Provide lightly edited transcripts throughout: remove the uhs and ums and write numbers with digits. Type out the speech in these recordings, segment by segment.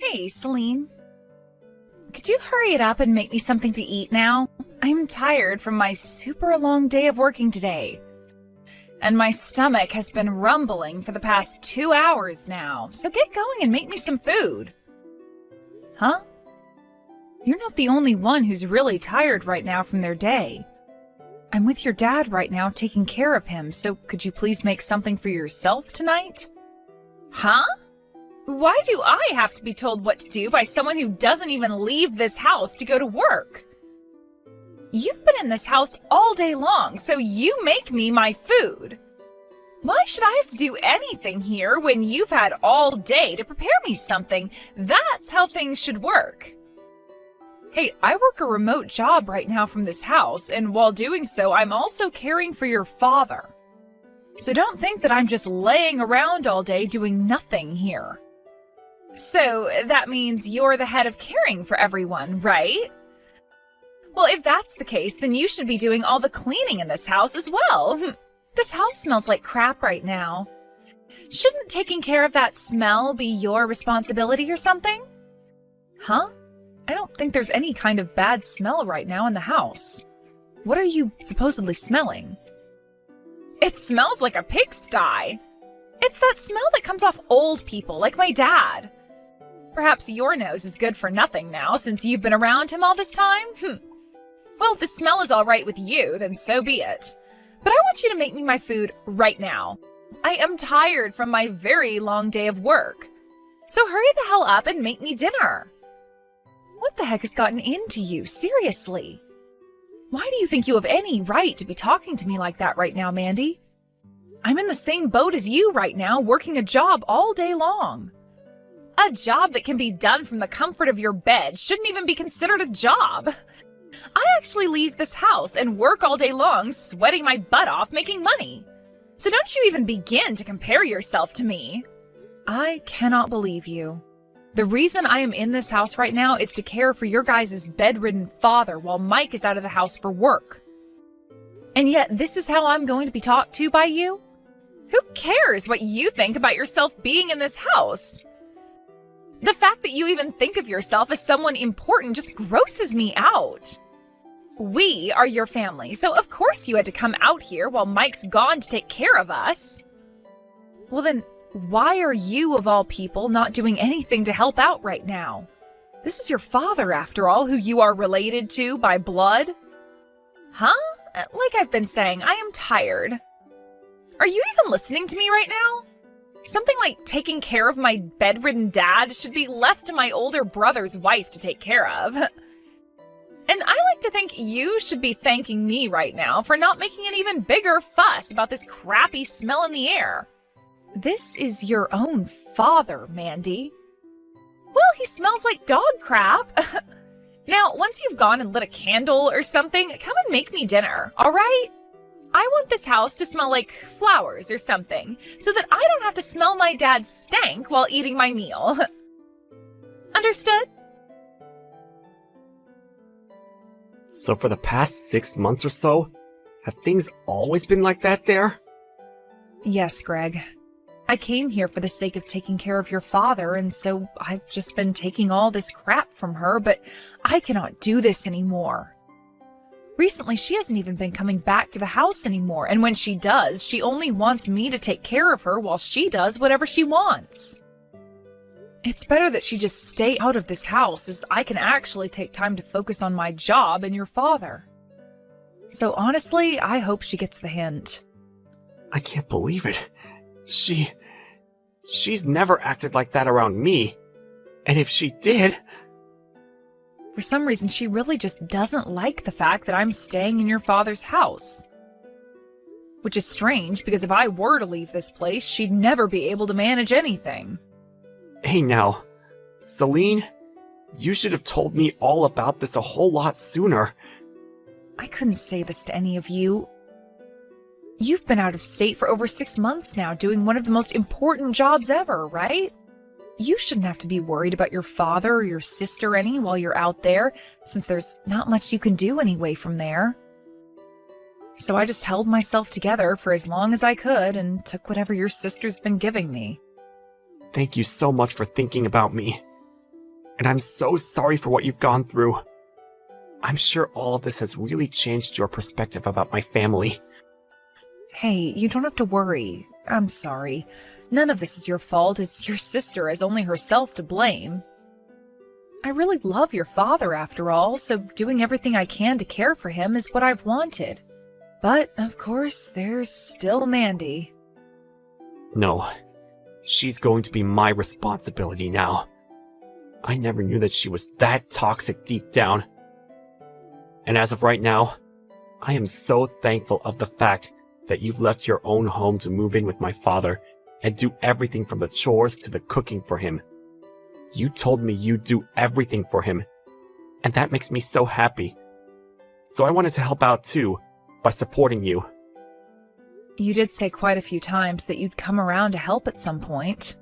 Hey, Celine. Could you hurry it up and make me something to eat now? I'm tired from my super long day of working today. And my stomach has been rumbling for the past 2 hours now, so get going and make me some food. Huh? You're not the only one who's really tired right now from their day. I'm with your dad right now taking care of him, so could you please make something for yourself tonight? Huh? Why do I have to be told what to do by someone who doesn't even leave this house to go to work? You've been in this house all day long, so you make me my food. Why should I have to do anything here when you've had all day to prepare me something? That's how things should work. Hey, I work a remote job right now from this house, and while doing so, I'm also caring for your father. So don't think that I'm just laying around all day doing nothing here. So that means you're the head of caring for everyone, right? Well, if that's the case, then you should be doing all the cleaning in this house as well. This house smells like crap right now. Shouldn't taking care of that smell be your responsibility or something? Huh? I don't think there's any kind of bad smell right now in the house. What are you supposedly smelling? It smells like a pigsty. It's that smell that comes off old people, like my dad. Perhaps your nose is good for nothing now, since you've been around him all this time? Well, if the smell is all right with you, then so be it. But I want you to make me my food right now. I am tired from my very long day of work. So hurry the hell up and make me dinner. What the heck has gotten into you, seriously? Why do you think you have any right to be talking to me like that right now, Mandy? I'm in the same boat as you right now, working a job all day long. A job that can be done from the comfort of your bed shouldn't even be considered a job. I actually leave this house and work all day long, sweating my butt off making money. So don't you even begin to compare yourself to me. I cannot believe you. The reason I am in this house right now is to care for your guys' bedridden father while Mike is out of the house for work. And yet this is how I'm going to be talked to by you? Who cares what you think about yourself being in this house? The fact that you even think of yourself as someone important just grosses me out. We are your family, so of course you had to come out here while Mike's gone to take care of us. Well then, why are you, of all people, not doing anything to help out right now? This is your father, after all, who you are related to by blood. Huh? Like I've been saying, I am tired. Are you even listening to me right now? Something like taking care of my bedridden dad should be left to my older brother's wife to take care of. And I like to think you should be thanking me right now for not making an even bigger fuss about this crappy smell in the air. This is your own father, Mandy. Well, he smells like dog crap. Now, once you've gone and lit a candle or something, come and make me dinner, all right? I want this house to smell like flowers or something, so that I don't have to smell my dad's stank while eating my meal. Understood? So for the past 6 months or so, have things always been like that there? Yes, Greg. I came here for the sake of taking care of your father, and so I've just been taking all this crap from her, but I cannot do this anymore. Recently, she hasn't even been coming back to the house anymore, and when she does, she only wants me to take care of her while she does whatever she wants. It's better that she just stay out of this house, as I can actually take time to focus on my job and your father. So honestly, I hope she gets the hint. I can't believe it. She's never acted like that around me. And if she did... For some reason, she really just doesn't like the fact that I'm staying in your father's house. Which is strange, because if I were to leave this place, she'd never be able to manage anything. Hey now, Celine, you should have told me all about this a whole lot sooner. I couldn't say this to any of you. You've been out of state for over 6 months now, doing one of the most important jobs ever, right? You shouldn't have to be worried about your father or your sister any while you're out there, since there's not much you can do anyway from there. So I just held myself together for as long as I could and took whatever your sister's been giving me. Thank you so much for thinking about me. and I'm so sorry for what you've gone through. I'm sure all of this has really changed your perspective about my family. Hey, you don't have to worry. I'm sorry. None of this is your fault, as your sister has only herself to blame. I really love your father after all, so doing everything I can to care for him is what I've wanted. But, of course, there's still Mandy. No, she's going to be my responsibility now. I never knew that she was that toxic deep down. And as of right now, I am so thankful of the fact that you've left your own home to move in with my father and do everything from the chores to the cooking for him. You told me you'd do everything for him, and that makes me so happy. So I wanted to help out too, by supporting you. You did say quite a few times that you'd come around to help at some point.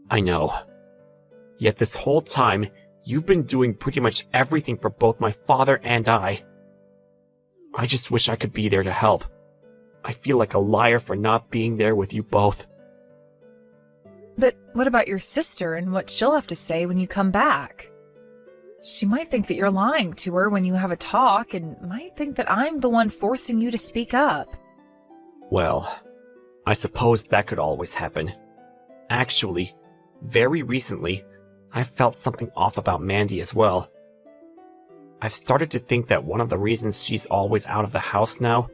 I know. Yet this whole time, you've been doing pretty much everything for both my father and I. I just wish I could be there to help. I feel like a liar for not being there with you both. But what about your sister and what she'll have to say when you come back? She might think that you're lying to her when you have a talk and might think that I'm the one forcing you to speak up. Well, I suppose that could always happen. Actually, very recently, I felt something off about Mandy as well. I've started to think that one of the reasons she's always out of the house now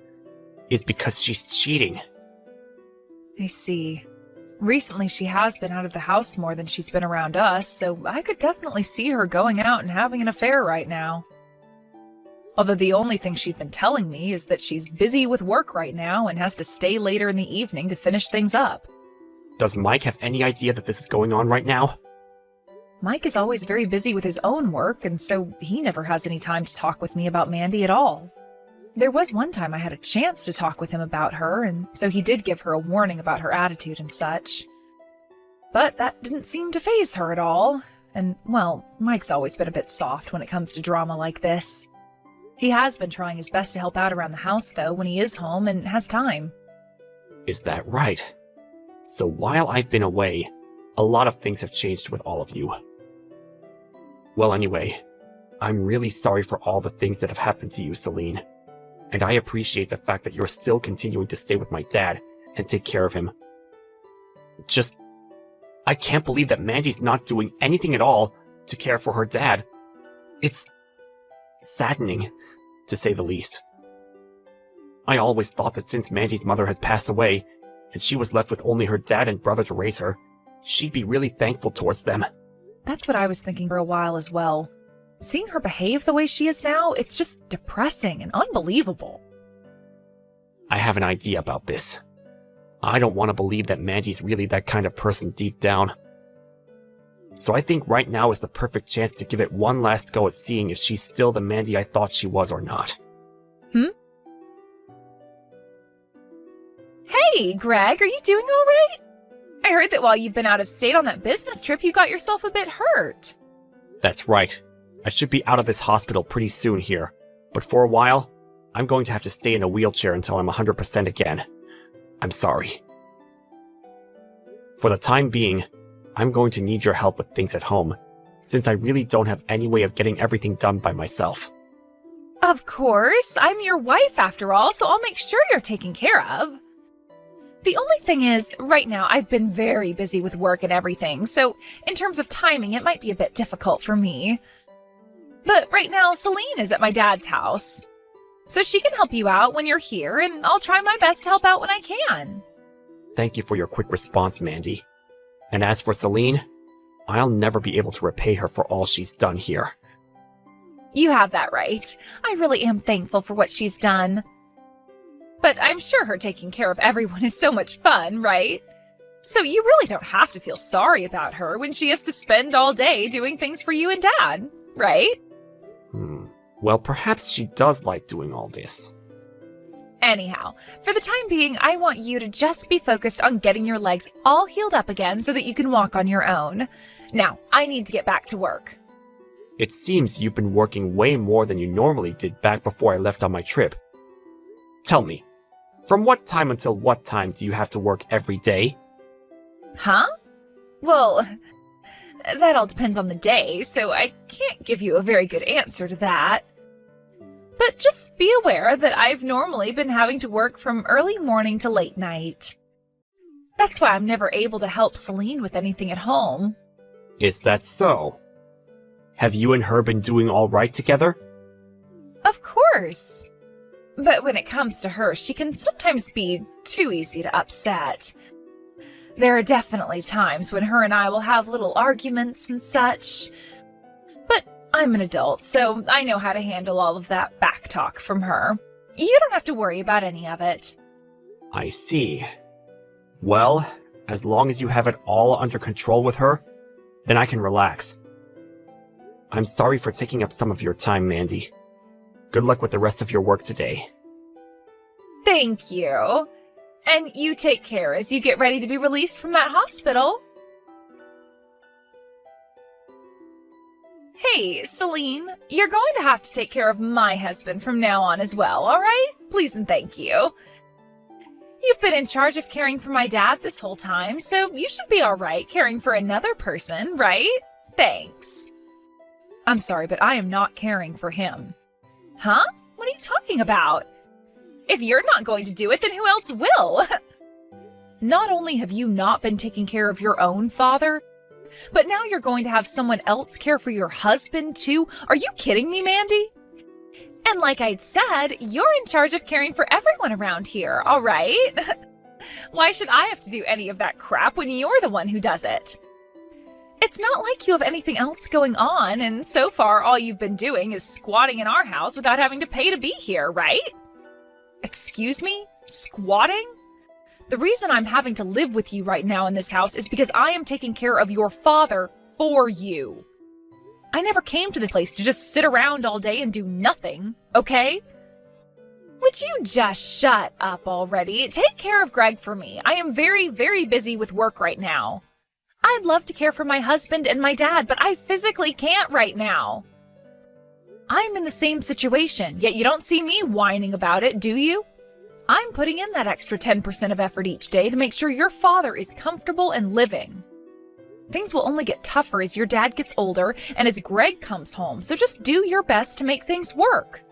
is because she's cheating. I see. Recently she has been out of the house more than she's been around us, so I could definitely see her going out and having an affair right now. Although the only thing she'd been telling me is that she's busy with work right now and has to stay later in the evening to finish things up. Does Mike have any idea that this is going on right now? Mike is always very busy with his own work, and so he never has any time to talk with me about Mandy at all. There was one time I had a chance to talk with him about her, and so he did give her a warning about her attitude and such. But that didn't seem to faze her at all, and, well, Mike's always been a bit soft when it comes to drama like this. He has been trying his best to help out around the house, though, when he is home and has time. Is that right? So while I've been away, a lot of things have changed with all of you. Well, anyway, I'm really sorry for all the things that have happened to you, Celine. And I appreciate the fact that you're still continuing to stay with my dad and take care of him. I can't believe that Mandy's not doing anything at all to care for her dad. It's saddening, to say the least. I always thought that since Mandy's mother has passed away, and she was left with only her dad and brother to raise her, she'd be really thankful towards them. That's what I was thinking for a while as well. Seeing her behave the way she is now, it's just depressing and unbelievable. I have an idea about this. I don't want to believe that Mandy's really that kind of person deep down. So I think right now is the perfect chance to give it one last go at seeing if she's still the Mandy I thought she was or not. Hey, Greg, are you doing all right? I heard that while you've been out of state on that business trip, you got yourself a bit hurt. That's right. I should be out of this hospital pretty soon here, but for a while, I'm going to have to stay in a wheelchair until I'm 100% again. I'm sorry. For the time being, I'm going to need your help with things at home, since I really don't have any way of getting everything done by myself. Of course, I'm your wife after all, so I'll make sure you're taken care of. The only thing is, right now I've been very busy with work and everything, so in terms of timing, it might be a bit difficult for me. But right now, Celine is at my dad's house. So she can help you out when you're here, and I'll try my best to help out when I can. Thank you for your quick response, Mandy. And as for Celine, I'll never be able to repay her for all she's done here. You have that right. I really am thankful for what she's done. But I'm sure her taking care of everyone is so much fun, right? So you really don't have to feel sorry about her when she has to spend all day doing things for you and Dad, right? Well, perhaps she does like doing all this. Anyhow, for the time being, I want you to just be focused on getting your legs all healed up again so that you can walk on your own. Now, I need to get back to work. It seems you've been working way more than you normally did back before I left on my trip. Tell me, from what time until what time do you have to work every day? Huh? Well, that all depends on the day, so I can't give you a very good answer to that. But just be aware that I've normally been having to work from early morning to late night. That's why I'm never able to help Celine with anything at home. Is that so? Have you and her been doing all right together? Of course. But when it comes to her, she can sometimes be too easy to upset. There are definitely times when her and I will have little arguments and such. But I'm an adult, so I know how to handle all of that back talk from her. You don't have to worry about any of it. I see. Well, as long as you have it all under control with her, then I can relax. I'm sorry for taking up some of your time, Mandy. Good luck with the rest of your work today. Thank you. And you take care as you get ready to be released from that hospital. Hey, Celine, you're going to have to take care of my husband from now on as well, all right? Please and thank you. You've been in charge of caring for my dad this whole time, so you should be all right caring for another person, right? Thanks. I'm sorry, but I am not caring for him. Huh? What are you talking about? If you're not going to do it, then who else will? Not only have you not been taking care of your own father, but now you're going to have someone else care for your husband too? Are you kidding me, Mandy? And like I'd said, you're in charge of caring for everyone around here, all right? Why should I have to do any of that crap when you're the one who does it? It's not like you have anything else going on, and so far all you've been doing is squatting in our house without having to pay to be here, right? Excuse me? Squatting? The reason I'm having to live with you right now in this house is because I am taking care of your father for you. I never came to this place to just sit around all day and do nothing, okay? Would you just shut up already? Take care of Greg for me. I am very, very busy with work right now. I'd love to care for my husband and my dad, but I physically can't right now. I'm in the same situation, yet you don't see me whining about it, do you? I'm putting in that extra 10% of effort each day to make sure your father is comfortable and living. Things will only get tougher as your dad gets older and as Greg comes home, so just do your best to make things work.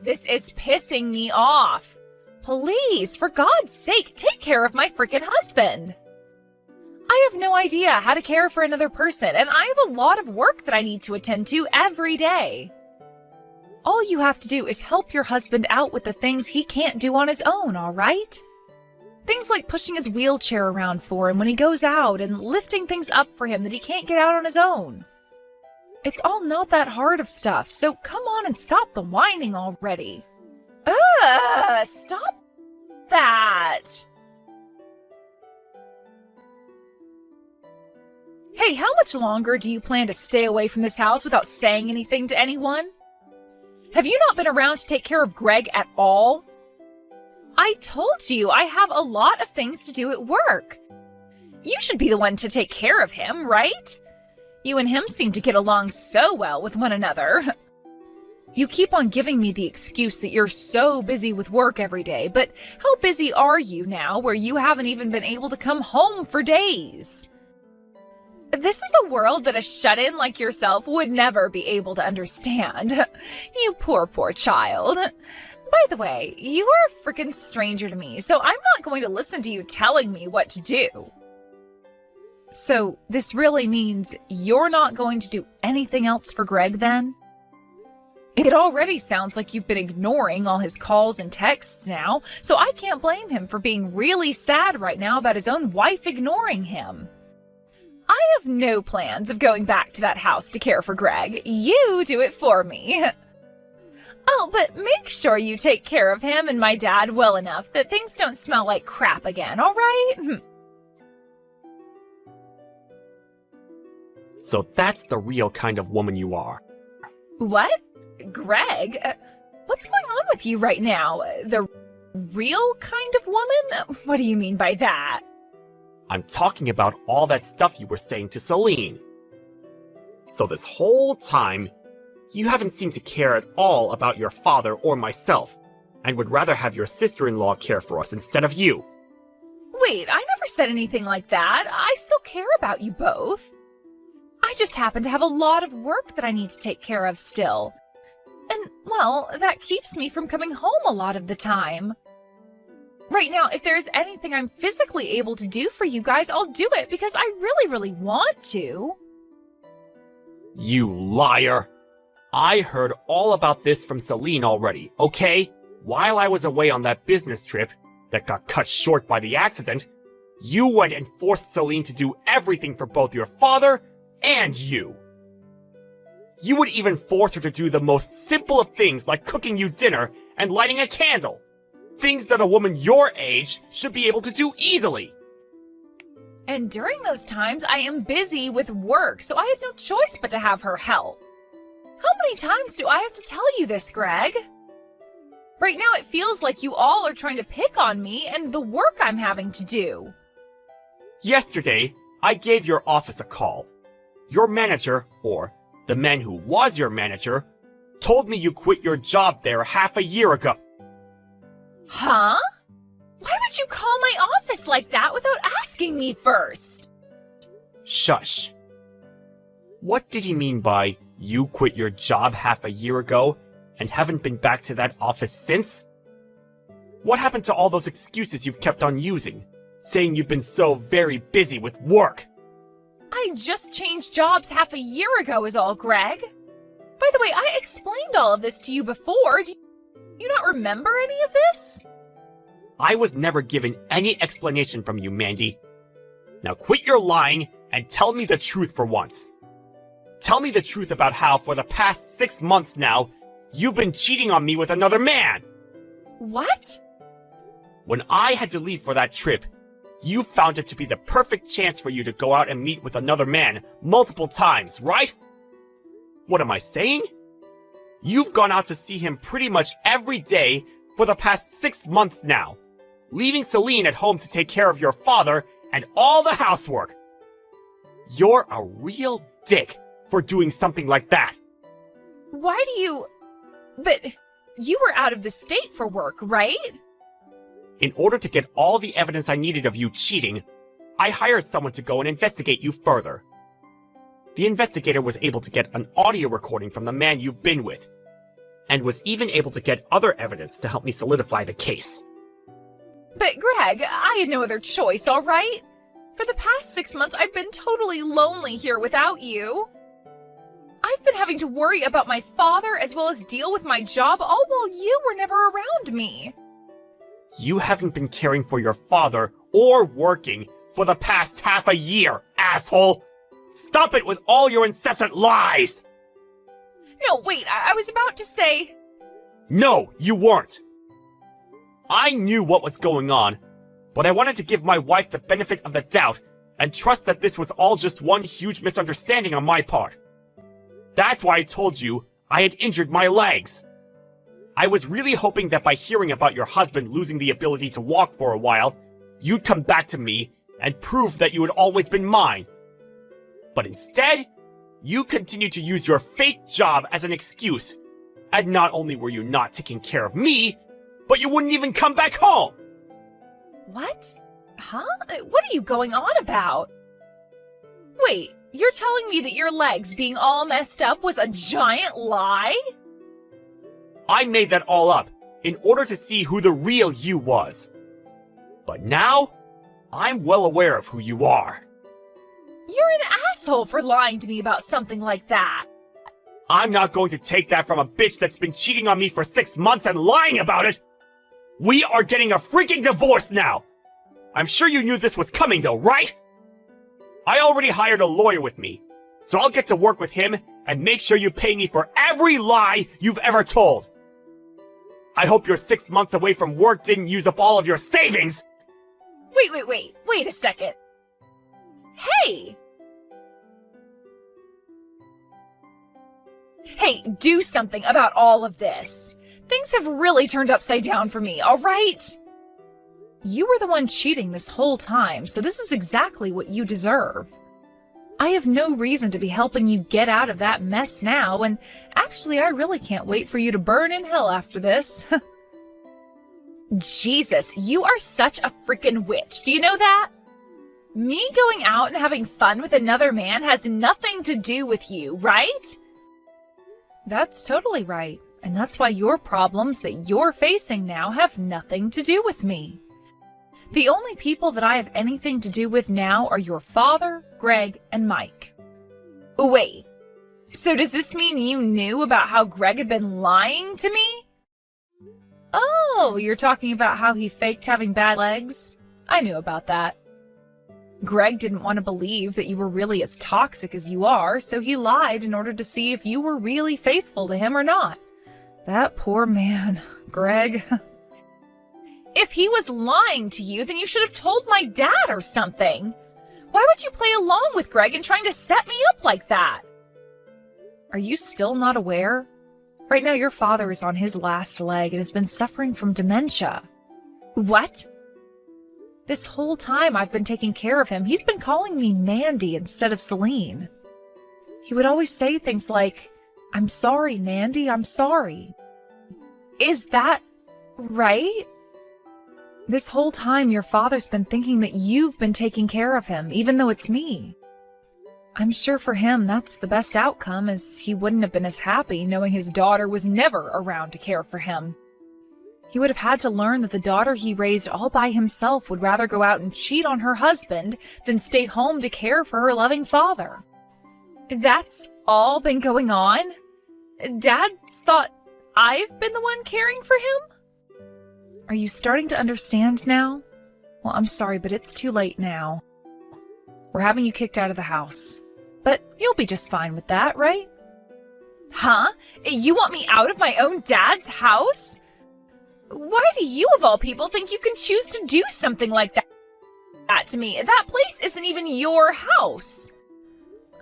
This is pissing me off. Please, for God's sake, take care of my freaking husband. I have no idea how to care for another person, and I have a lot of work that I need to attend to every day. All you have to do is help your husband out with the things he can't do on his own, all right? Things like pushing his wheelchair around for him when he goes out and lifting things up for him that he can't get out on his own. It's all not that hard of stuff, so come on and stop the whining already. Stop that. Hey, how much longer do you plan to stay away from this house without saying anything to anyone? Have you not been around to take care of Greg at all? I told you I have a lot of things to do at work. You should be the one to take care of him, right? You and him seem to get along so well with one another. You keep on giving me the excuse that you're so busy with work every day, but how busy are you now where you haven't even been able to come home for days? This is a world that a shut-in like yourself would never be able to understand. You poor, poor child. By the way, you are a freaking stranger to me, so I'm not going to listen to you telling me what to do. So, this really means you're not going to do anything else for Greg then? It already sounds like you've been ignoring all his calls and texts now, so I can't blame him for being really sad right now about his own wife ignoring him. I have no plans of going back to that house to care for Greg. You do it for me. Oh, but make sure you take care of him and my dad well enough that things don't smell like crap again, all right? So that's the real kind of woman you are. What? Greg? What's going on with you right now? The real kind of woman? What do you mean by that? I'm talking about all that stuff you were saying to Celine. So this whole time, you haven't seemed to care at all about your father or myself, and would rather have your sister-in-law care for us instead of you. Wait, I never said anything like that. I still care about you both. just happen to have a lot of work that I need to take care of still. And, well, that keeps me from coming home a lot of the time. Right now, if there's anything I'm physically able to do for you guys, I'll do it because I really, really want to. You liar! I heard all about this from Celine already, okay? While I was away on that business trip that got cut short by the accident, you went and forced Celine to do everything for both your father and you. You would even force her to do the most simple of things like cooking you dinner and lighting a candle. Things that a woman your age should be able to do easily. And during those times, I am busy with work, so I had no choice but to have her help. How many times do I have to tell you this, Greg? Right now, it feels like you all are trying to pick on me and the work I'm having to do. Yesterday, I gave your office a call. Your manager, or the man who was your manager, told me you quit your job there half a year ago. Huh? Why would you call my office like that without asking me first? Shush. What did he mean by you quit your job half a year ago and haven't been back to that office since? What happened to all those excuses you've kept on using, saying you've been so very busy with work? I just changed jobs half a year ago is all, Greg. By the way, I explained all of this to you before. Do you not remember any of this? I was never given any explanation from you, Mandy. Now quit your lying and tell me the truth for once. Tell me the truth about how for the past 6 months now, you've been cheating on me with another man. What? When I had to leave for that trip, you found it to be the perfect chance for you to go out and meet with another man multiple times, right? What am I saying? You've gone out to see him pretty much every day for the past 6 months now, leaving Celine at home to take care of your father and all the housework. You're a real dick for doing something like that. Why do you... But you were out of the state for work, right? In order to get all the evidence I needed of you cheating, I hired someone to go and investigate you further. The investigator was able to get an audio recording from the man you've been with, and was even able to get other evidence to help me solidify the case. But Greg, I had no other choice, all right? For the past 6 months, I've been totally lonely here without you. I've been having to worry about my father as well as deal with my job, all while you were never around me. You haven't been caring for your father or working for the past half a year, asshole! Stop it with all your incessant lies! No, wait, I was about to say... No, you weren't! I knew what was going on, but I wanted to give my wife the benefit of the doubt and trust that this was all just one huge misunderstanding on my part. That's why I told you I had injured my legs. I was really hoping that by hearing about your husband losing the ability to walk for a while, you'd come back to me and prove that you had always been mine. But instead, you continued to use your fake job as an excuse. And not only were you not taking care of me, but you wouldn't even come back home! What? Huh? What are you going on about? Wait, you're telling me that your legs being all messed up was a giant lie? I made that all up in order to see who the real you was. But now, I'm well aware of who you are. You're an asshole for lying to me about something like that. I'm not going to take that from a bitch that's been cheating on me for 6 months and lying about it! We are getting a freaking divorce now! I'm sure you knew this was coming though, right? I already hired a lawyer with me, so I'll get to work with him and make sure you pay me for every lie you've ever told. I hope your 6 months away from work didn't use up all of your savings! Wait a second. Hey! Hey, do something about all of this. Things have really turned upside down for me, all right? You were the one cheating this whole time, so this is exactly what you deserve. I have no reason to be helping you get out of that mess now, and actually I really can't wait for you to burn in hell after this. Jesus, you are such a freaking witch, do you know that? Me going out and having fun with another man has nothing to do with you, right? That's totally right. And that's why your problems that you're facing now have nothing to do with me. The only people that I have anything to do with now are your father, Greg, and Mike. Wait, so does this mean you knew about how Greg had been lying to me? Oh, you're talking about how he faked having bad legs? I knew about that. Greg didn't want to believe that you were really as toxic as you are, so he lied in order to see if you were really faithful to him or not. That poor man, Greg. If he was lying to you, then you should have told my dad or something. Why would you play along with Greg in trying to set me up like that? Are you still not aware? Right now your father is on his last leg and has been suffering from dementia. What? This whole time I've been taking care of him, he's been calling me Mandy instead of Celine. He would always say things like, "I'm sorry, Mandy, I'm sorry." Is that right? This whole time your father's been thinking that you've been taking care of him, even though it's me. I'm sure for him that's the best outcome, as he wouldn't have been as happy knowing his daughter was never around to care for him. He would have had to learn that the daughter he raised all by himself would rather go out and cheat on her husband than stay home to care for her loving father. That's all been going on? Dad's thought I've been the one caring for him? Are you starting to understand now? Well, I'm sorry, but it's too late now. We're having you kicked out of the house. But you'll be just fine with that, right? Huh? You want me out of my own dad's house? Why do you, of all people, think you can choose to do something like that to me? That place isn't even your house.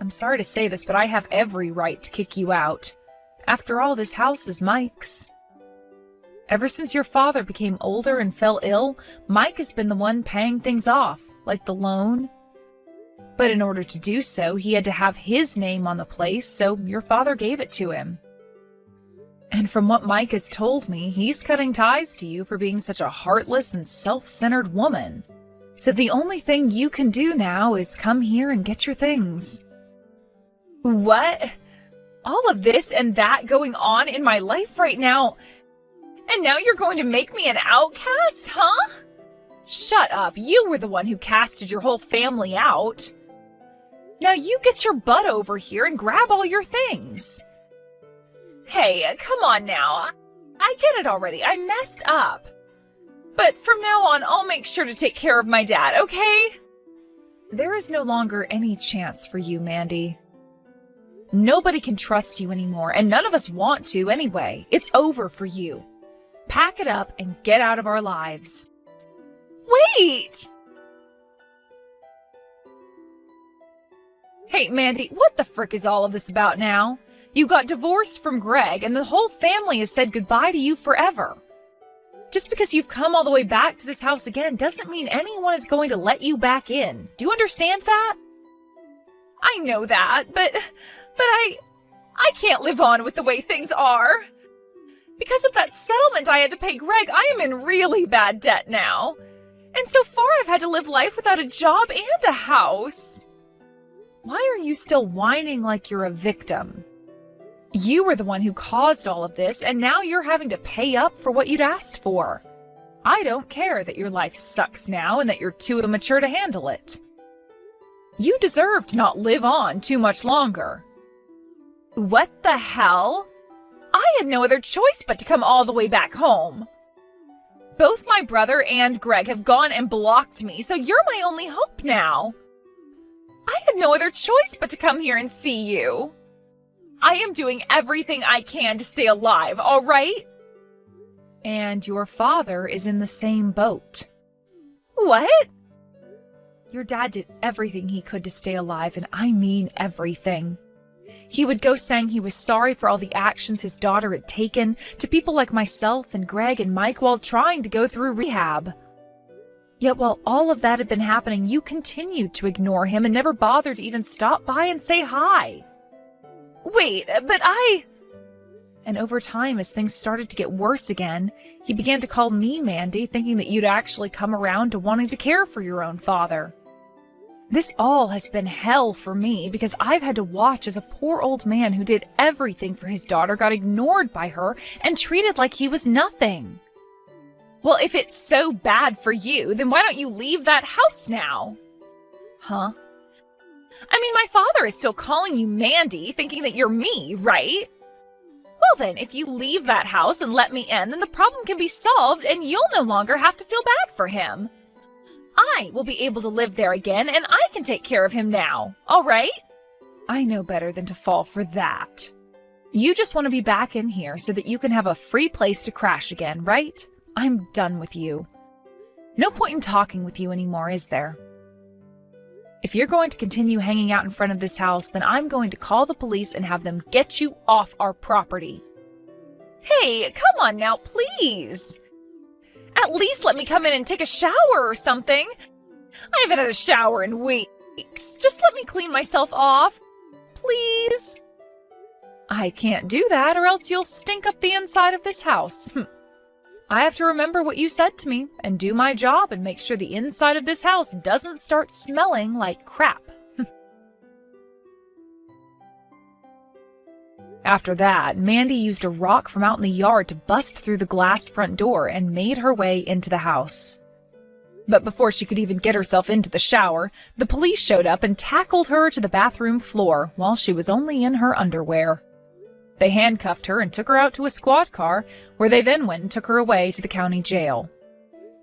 I'm sorry to say this, but I have every right to kick you out. After all, this house is Mike's. Ever since your father became older and fell ill, Mike has been the one paying things off, like the loan. But in order to do so, he had to have his name on the place, so your father gave it to him. And from what Mike has told me, he's cutting ties to you for being such a heartless and self-centered woman. So the only thing you can do now is come here and get your things. What? All of this and that going on in my life right now, and now you're going to make me an outcast, huh? Shut up, you were the one who casted your whole family out. Now you get your butt over here and grab all your things. Hey, come on now. I get it already, I messed up. But from now on, I'll make sure to take care of my dad, okay? There is no longer any chance for you, Mandy. Nobody can trust you anymore, and none of us want to anyway. It's over for you. Pack it up and get out of our lives. Wait! Hey, Mandy, what the frick is all of this about now? You got divorced from Greg, and the whole family has said goodbye to you forever. Just because you've come all the way back to this house again doesn't mean anyone is going to let you back in. Do you understand that? I know that, but I can't live on with the way things are. Because of that settlement I had to pay Greg, I am in really bad debt now. And so far I've had to live life without a job and a house. Why are you still whining like you're a victim? You were the one who caused all of this, and now you're having to pay up for what you'd asked for. I don't care that your life sucks now and that you're too immature to handle it. You deserve to not live on too much longer. What the hell? I had no other choice but to come all the way back home. Both my brother and Greg have gone and blocked me, so you're my only hope now. I had no other choice but to come here and see you. I am doing everything I can to stay alive, all right? And your father is in the same boat. What? Your dad did everything he could to stay alive, and I mean everything. He would go saying he was sorry for all the actions his daughter had taken to people like myself and Greg and Mike while trying to go through rehab. Yet while all of that had been happening, you continued to ignore him and never bothered to even stop by and say hi. Wait, but And over time, as things started to get worse again, he began to call me Mandy, thinking that you'd actually come around to wanting to care for your own father. This all has been hell for me because I've had to watch as a poor old man who did everything for his daughter got ignored by her and treated like he was nothing. Well, if it's so bad for you, then why don't you leave that house now? Huh? I mean, my father is still calling you Mandy, thinking that you're me, right? Well then, if you leave that house and let me in, then the problem can be solved and you'll no longer have to feel bad for him. I will be able to live there again and I can take care of him now, all right? I know better than to fall for that. You just want to be back in here so that you can have a free place to crash again, right? I'm done with you. No point in talking with you anymore, is there? If you're going to continue hanging out in front of this house, then I'm going to call the police and have them get you off our property. Hey, come on now, please. At least let me come in and take a shower or something. I haven't had a shower in weeks. Just let me clean myself off, please. I can't do that or else you'll stink up the inside of this house. I have to remember what you said to me and do my job and make sure the inside of this house doesn't start smelling like crap. After that, Mandy used a rock from out in the yard to bust through the glass front door and made her way into the house. But before she could even get herself into the shower, the police showed up and tackled her to the bathroom floor while she was only in her underwear. They handcuffed her and took her out to a squad car, where they then went and took her away to the county jail.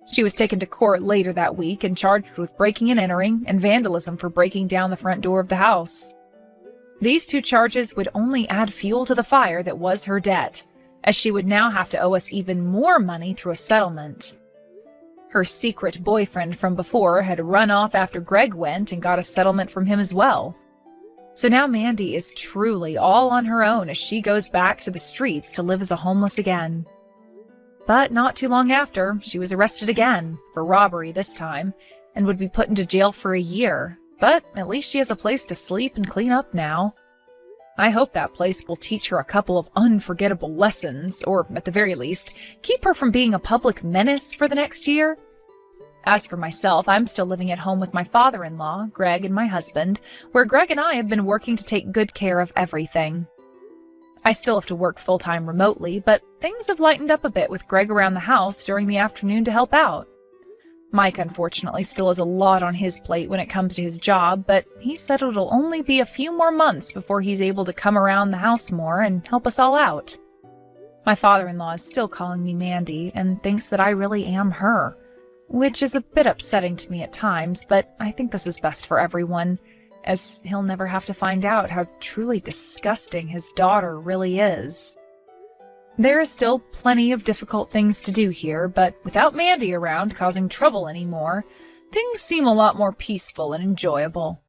She was taken to court later that week and charged with breaking and entering and vandalism for breaking down the front door of the house. These two charges would only add fuel to the fire that was her debt, as she would now have to owe us even more money through a settlement. Her secret boyfriend from before had run off after Greg went and got a settlement from him as well. So now Mandy is truly all on her own as she goes back to the streets to live as a homeless again. But not too long after, she was arrested again, for robbery this time, and would be put into jail for a year. But at least she has a place to sleep and clean up now. I hope that place will teach her a couple of unforgettable lessons, or at the very least, keep her from being a public menace for the next year. As for myself, I'm still living at home with my father-in-law, Greg, and my husband, where Greg and I have been working to take good care of everything. I still have to work full-time remotely, but things have lightened up a bit with Greg around the house during the afternoon to help out. Mike, unfortunately, still has a lot on his plate when it comes to his job, but he said it'll only be a few more months before he's able to come around the house more and help us all out. My father-in-law is still calling me Mandy and thinks that I really am her, which is a bit upsetting to me at times, but I think this is best for everyone, as he'll never have to find out how truly disgusting his daughter really is. There is still plenty of difficult things to do here, but without Mandy around causing trouble anymore, things seem a lot more peaceful and enjoyable.